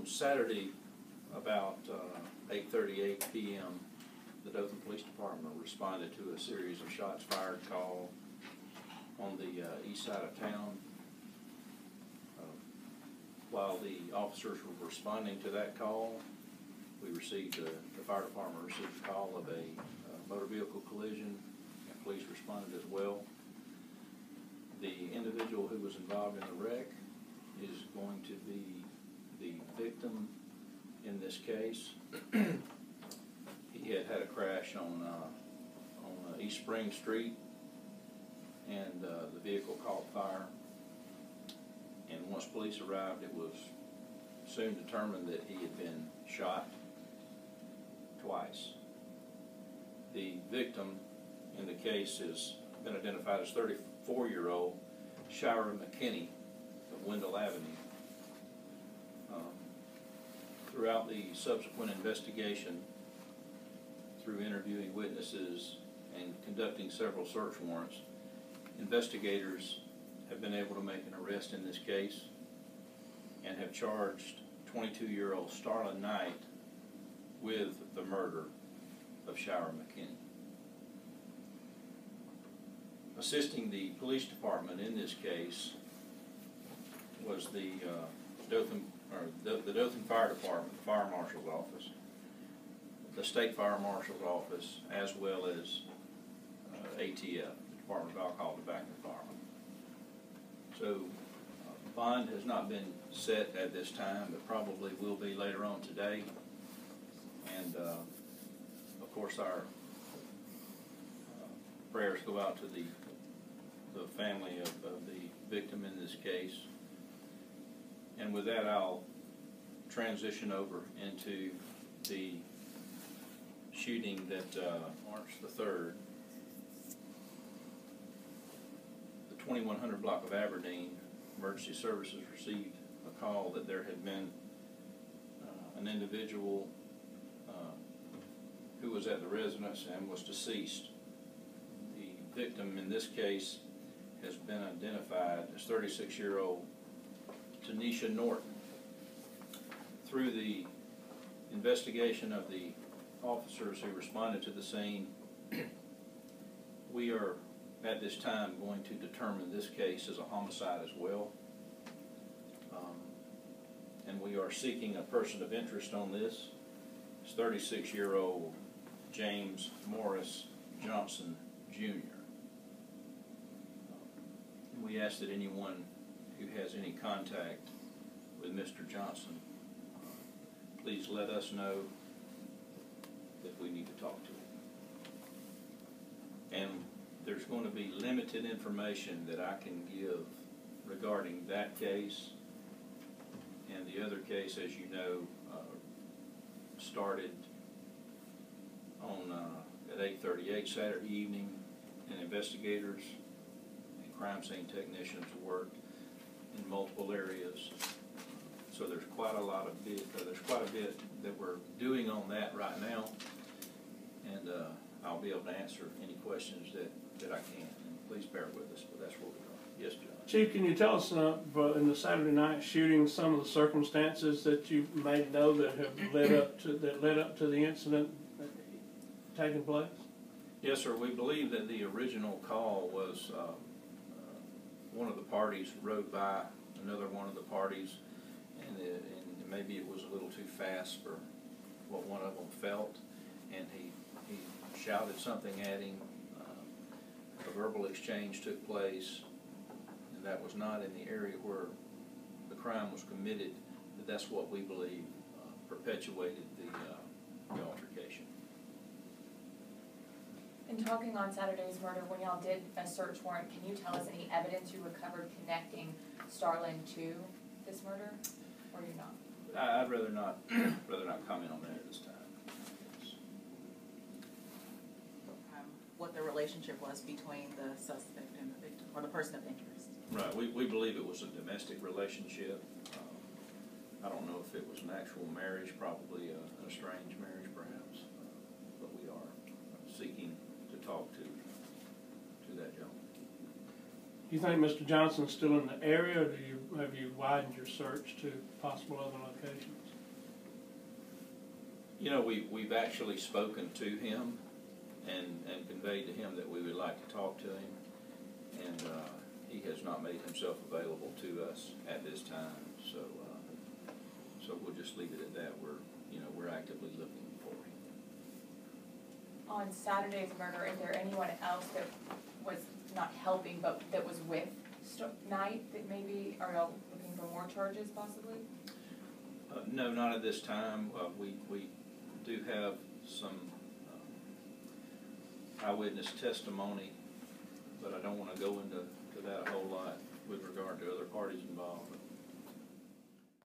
On Saturday, about 8:38 p.m., the Dothan Police Department responded to a series of shots fired call on the east side of town. While the officers were responding to that call, we received the fire department received a call of a motor vehicle collision, and police responded as well. The individual who was involved in the wreck is going to be the victim in this case. He had a crash on East Spring Street, and the vehicle caught fire. And once police arrived, it was soon determined that he had been shot twice. The victim in the case has been identified as 34-year-old Shira McKinney of Wendell Avenue. Throughout the subsequent investigation, through interviewing witnesses and conducting several search warrants, investigators have been able to make an arrest in this case and have charged 22-year-old Starlin Knight with the murder of Shira McKinney. Assisting the police department in this case was the Dothan Fire Department, the Fire Marshal's Office, the State Fire Marshal's Office, as well as ATF, the Department of Alcohol, Tobacco, and Firearms. So bond has not been set at this time, but probably will be later on today. And of course, our prayers go out to the family of the victim in this case. And with that, I'll transition over into the shooting that March the 3rd, the 2100 block of Aberdeen, emergency services received a call that there had been an individual who was at the residence and was deceased. The victim in this case has been identified as 36-year-old Tanisha Norton. Through the investigation of the officers who responded to the scene, we are at this time going to determine this case as a homicide as well. And we are seeking a person of interest on this. It's 36-year-old James Morris Johnson, Jr. And we ask that anyone who has any contact with Mr. Johnson, please let us know that we need to talk to him. And there's going to be limited information that I can give regarding that case. And the other case, as you know, started on at 8:38 Saturday evening, and investigators and crime scene technicians worked in multiple areas. So there's quite a bit that we're doing on that right now, and I'll be able to answer any questions that I can. And please bear with us, but that's where we are. Yes, John. Chief, can you tell us in the Saturday night shooting some of the circumstances that you may know that have led up to the incident taking place? Yes, sir. We believe that the original call was one of the parties rode by another one of the parties, and maybe it was a little too fast for what one of them felt, and he shouted something at him. A verbal exchange took place, and that was not in the area where the crime was committed, but that's what we believe perpetuated the altercation. In talking on Saturday's murder, when y'all did a search warrant, can you tell us any evidence you recovered connecting Starlin to this murder, or you're not? I'd rather not comment on that at this time. What the relationship was between the suspect and the victim, or the person of interest. Right. We believe it was a domestic relationship. I don't know if it was an actual marriage, probably an estranged marriage, perhaps. But we are seeking to talk to that gentleman. Do you think Mr. Johnson's still in the area, or have you widened your search to possible other locations? You know, we've actually spoken to him and conveyed to him that we would like to talk to him. And he has not made himself available to us at this time. So we'll just leave it at that. We're actively looking for him. On Saturday's murder, is there anyone else that was not helping, but that was with Knight that maybe, are y'all looking for more charges possibly? No, not at this time. We do have some eyewitness testimony, but I don't want to go into that a whole lot with regard to other parties involved.